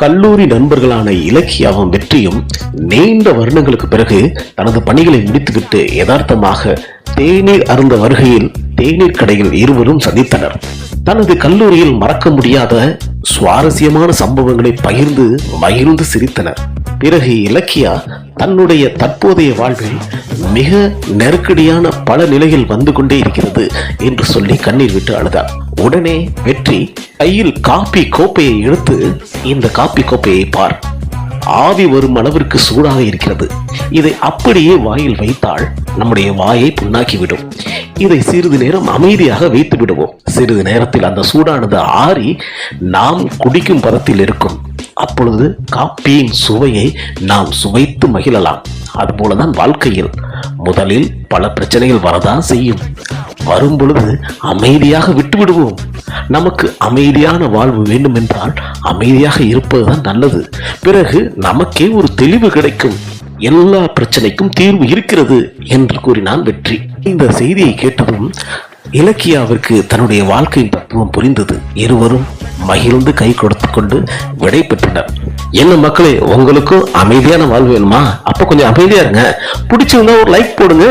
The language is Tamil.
கல்லூரி நண்பர்களான இலக்கியாவும் வெற்றியும் நீண்ட வருடங்களுக்கு பிறகு தனது பணிகளை முடித்துவிட்டு யதார்த்தமாக தேநீர் அருந்த வருகையில் தேநீர் கடையில் இருவரும் சந்தித்தனர். தனது கல்லூரியில் மறக்க முடியாத சுவாரஸ்யமான சம்பவங்களை பகிர்ந்து மகிழ்ந்து சிரித்தனர். பிறகு இலக்கியா தன்னுடைய தற்போதைய வாழ்வில் மிக நெருக்கடியான பல நிலையில் வந்து கொண்டே இருக்கிறது என்று சொல்லி கண்ணீர் விட்டு அழுதார். உடனே வெற்றி கையில் காப்பி கோப்பையை எடுத்து, இந்த காப்பி கோப்பையை பார், ஆவி வரும் அளவிற்கு சூடாக இருக்கிறது. இதை அப்படியே வாயில் வைத்தால் நம்முடைய வாயை புண்ணாக்கிவிடும். இதை சிறிது நேரம் அமைதியாக வைத்து விடுவோம். சிறிது நேரத்தில் அந்த சூடானது ஆறி நாம் குடிக்கும் பதத்தில் இருக்கும். அப்பொழுது காப்பியின் சுவையை நாம் சுவைத்து மகிழலாம். அதுபோலதான் வாழ்க்கையில் முதலில் பல பிரச்சனைகள் வரதான் செய்யும். வரும் பொழுது அமைதியாக விட்டு விடுவோம். நமக்கு அமைதியான வாழ்வு வேண்டும் என்றால் அமைதியாக இருப்பதுதான் நல்லது. பிறகு நமக்கே ஒரு தெளிவு கிடைக்கும். எல்லா பிரச்சனைக்கும் தீர்வு இருக்கிறது என்று கூறினான் வெற்றி. இந்த செய்தியை கேட்டதும் இலக்கியாவிற்கு தன்னுடைய வாழ்க்கையின் தத்துவம் புரிந்தது. இருவரும் மகிழ்ந்து கை கொடுத்து கொண்டு விடை பெற்றனர். என்ன மக்களே, உங்களுக்கும் அமைதியான வாழ்வு வேணுமா? அப்ப கொஞ்சம் அமைதியா இருங்க. பிடிச்சிருந்தா ஒரு லைக் போடுங்க.